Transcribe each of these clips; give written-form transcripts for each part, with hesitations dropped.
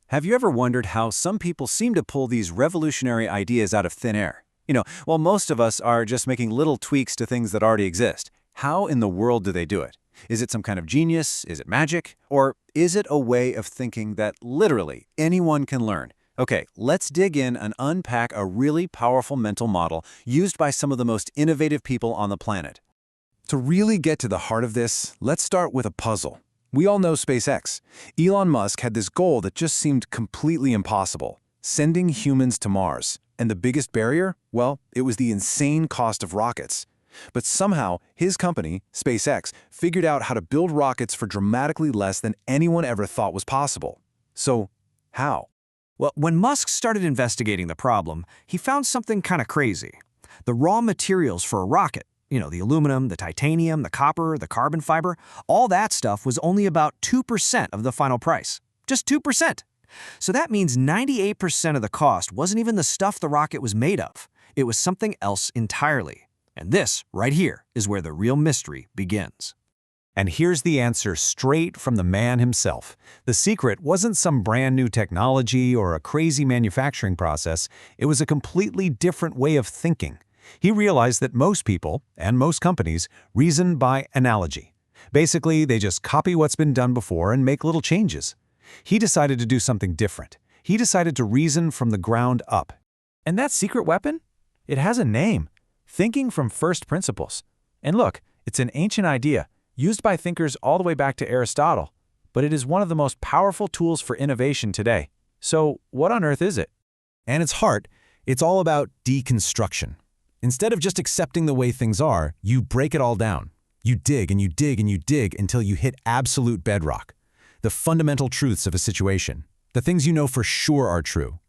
Have you ever wondered how some people seem to pull these revolutionary ideas out of thin air? While most of us are just making little tweaks to things that already exist. How in the world do they do it? Is it some kind of genius? Is it magic? Or is it a way of thinking that literally anyone can learn? Okay, let's dig in and unpack a really powerful mental model used by some of the most innovative people on the planet. To really get to the heart of this, let's start with a puzzle. We all know SpaceX. Elon Musk had this goal that just seemed completely impossible, sending humans to Mars. And the biggest barrier? Well, it was the insane cost of rockets. But somehow, his company, SpaceX, figured out how to build rockets for dramatically less than anyone ever thought was possible. So, how? Well, when Musk started investigating the problem, he found something kind of crazy. The raw materials for a rocket, the aluminum, the titanium, the copper, the carbon fiber, all that stuff was only about 2% of the final price. Just 2%. So that means 98% of the cost wasn't even the stuff the rocket was made of. It was something else entirely. And this, right here, is where the real mystery begins. And here's the answer straight from the man himself. The secret wasn't some brand new technology or a crazy manufacturing process. It was a completely different way of thinking. He realized that most people, and most companies, reason by analogy. Basically, they just copy what's been done before and make little changes. He decided to do something different. He decided to reason from the ground up. And that secret weapon? It has a name. Thinking from first principles. And look, it's an ancient idea, used by thinkers all the way back to Aristotle. But it is one of the most powerful tools for innovation today. So, what on earth is it? And its heart, it's all about deconstruction. Instead of just accepting the way things are, you break it all down. You dig and you dig and you dig until you hit absolute bedrock. The fundamental truths of a situation. The things you know for sure are true.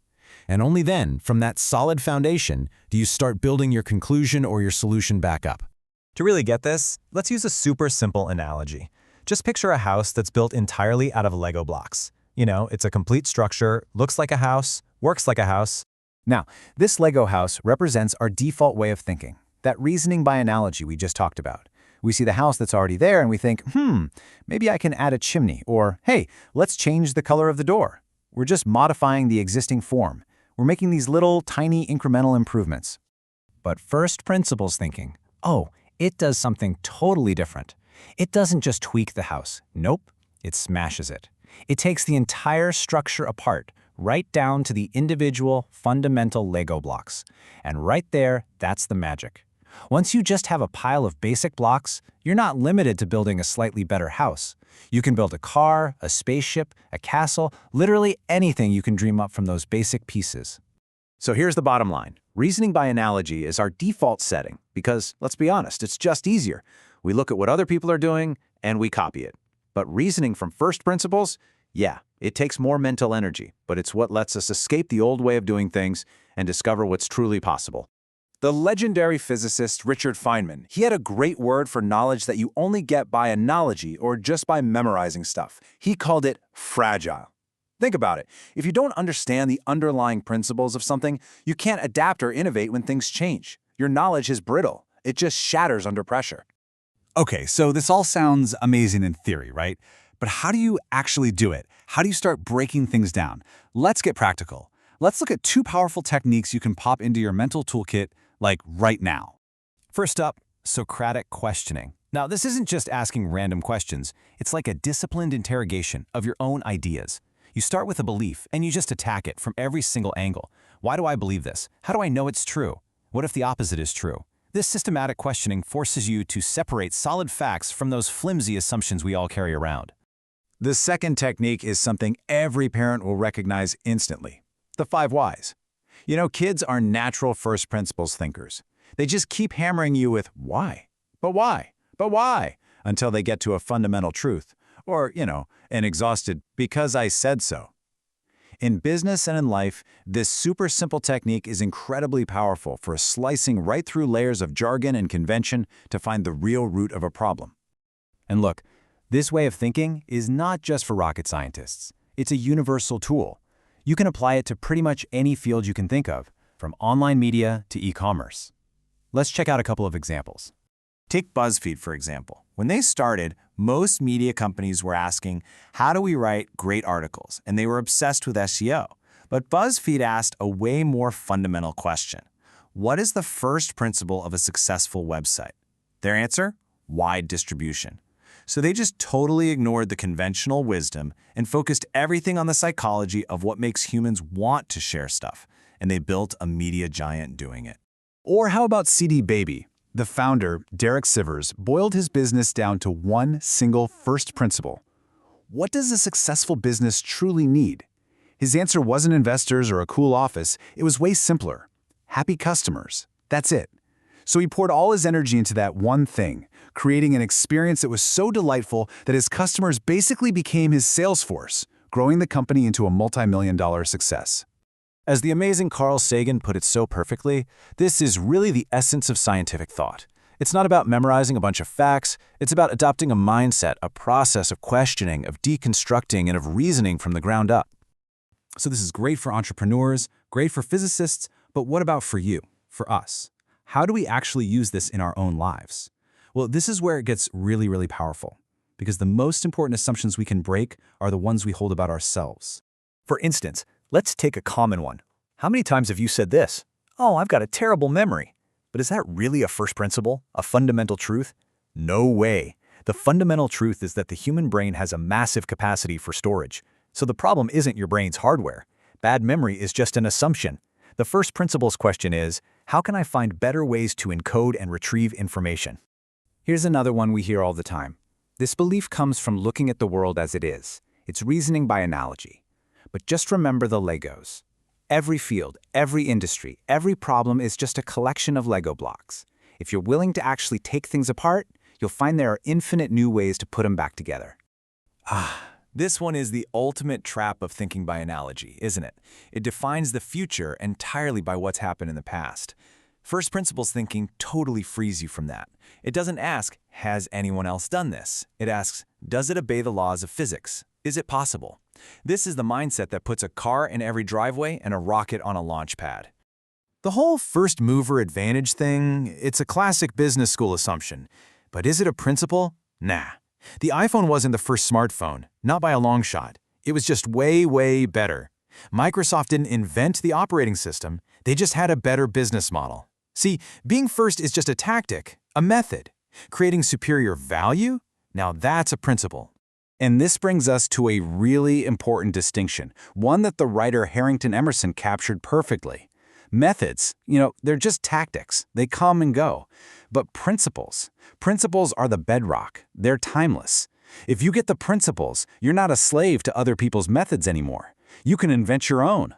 And only then, from that solid foundation, do you start building your conclusion or your solution back up. To really get this, let's use a super simple analogy. Just picture a house that's built entirely out of Lego blocks. It's a complete structure, looks like a house, works like a house. Now, this Lego house represents our default way of thinking, that reasoning by analogy we just talked about. We see the house that's already there and we think, maybe I can add a chimney, or hey, let's change the color of the door. We're just modifying the existing form. We're making these little, tiny, incremental improvements. But first principles thinking, it does something totally different. It doesn't just tweak the house. Nope, it smashes it. It takes the entire structure apart, right down to the individual, fundamental Lego blocks. And right there, that's the magic. Once you just have a pile of basic blocks, you're not limited to building a slightly better house. You can build a car, a spaceship, a castle, literally anything you can dream up from those basic pieces. So here's the bottom line. Reasoning by analogy is our default setting because, let's be honest, it's just easier. We look at what other people are doing and we copy it. But reasoning from first principles, yeah, it takes more mental energy, but it's what lets us escape the old way of doing things and discover what's truly possible. The legendary physicist Richard Feynman, he had a great word for knowledge that you only get by analogy or just by memorizing stuff. He called it fragile. Think about it. If you don't understand the underlying principles of something, you can't adapt or innovate when things change. Your knowledge is brittle. It just shatters under pressure. Okay, so this all sounds amazing in theory, right? But how do you actually do it? How do you start breaking things down? Let's get practical. Let's look at 2 powerful techniques you can pop into your mental toolkit, like right now. First up, Socratic questioning. Now, this isn't just asking random questions. It's like a disciplined interrogation of your own ideas. You start with a belief, and you just attack it from every single angle. Why do I believe this? How do I know it's true? What if the opposite is true? This systematic questioning forces you to separate solid facts from those flimsy assumptions we all carry around. The second technique is something every parent will recognize instantly. The 5 whys. Kids are natural first principles thinkers. They just keep hammering you with why? But why? But why? Until they get to a fundamental truth. Or, an exhausted because I said so. In business and in life, this super simple technique is incredibly powerful for slicing right through layers of jargon and convention to find the real root of a problem. And look, this way of thinking is not just for rocket scientists. It's a universal tool. You can apply it to pretty much any field you can think of, from online media to e-commerce. Let's check out a couple of examples. Take BuzzFeed, for example. When they started, most media companies were asking, how do we write great articles? And they were obsessed with SEO. But BuzzFeed asked a way more fundamental question. What is the first principle of a successful website? Their answer? Wide distribution. So they just totally ignored the conventional wisdom and focused everything on the psychology of what makes humans want to share stuff. And they built a media giant doing it. Or how about CD Baby? The founder, Derek Sivers, boiled his business down to one single first principle. What does a successful business truly need? His answer wasn't investors or a cool office. It was way simpler. Happy customers. That's it. So he poured all his energy into that one thing, creating an experience that was so delightful that his customers basically became his sales force, growing the company into a multi-million-dollar success. As the amazing Carl Sagan put it so perfectly, this is really the essence of scientific thought. It's not about memorizing a bunch of facts, it's about adopting a mindset, a process of questioning, of deconstructing, and of reasoning from the ground up. So this is great for entrepreneurs, great for physicists, but what about for you, for us? How do we actually use this in our own lives? Well, this is where it gets really, really powerful, because the most important assumptions we can break are the ones we hold about ourselves. For instance, let's take a common one. How many times have you said this? Oh, I've got a terrible memory. But is that really a first principle, a fundamental truth? No way. The fundamental truth is that the human brain has a massive capacity for storage. So the problem isn't your brain's hardware. Bad memory is just an assumption. The first principles question is, how can I find better ways to encode and retrieve information? Here's another one we hear all the time. This belief comes from looking at the world as it is. It's reasoning by analogy. But just remember the Legos. Every field, every industry, every problem is just a collection of Lego blocks. If you're willing to actually take things apart, you'll find there are infinite new ways to put them back together. This one is the ultimate trap of thinking by analogy, isn't it? It defines the future entirely by what's happened in the past. First principles thinking totally frees you from that. It doesn't ask, has anyone else done this? It asks, does it obey the laws of physics? Is it possible? This is the mindset that puts a car in every driveway and a rocket on a launch pad. The whole first mover advantage thing, it's a classic business school assumption. But is it a principle? Nah. The iPhone wasn't the first smartphone, not by a long shot. It was just way, way better. Microsoft didn't invent the operating system, they just had a better business model. See, being first is just a tactic, a method. Creating superior value? Now that's a principle. And this brings us to a really important distinction, one that the writer Harrington Emerson captured perfectly. Methods, they're just tactics. They come and go. But principles are the bedrock. They're timeless. If you get the principles, you're not a slave to other people's methods anymore. You can invent your own.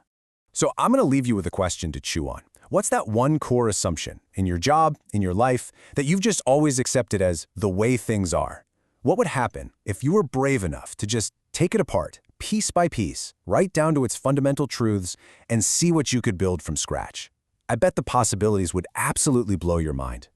So I'm going to leave you with a question to chew on. What's that one core assumption in your job, in your life, that you've just always accepted as the way things are? What would happen if you were brave enough to just take it apart, piece by piece, right down to its fundamental truths, and see what you could build from scratch? I bet the possibilities would absolutely blow your mind.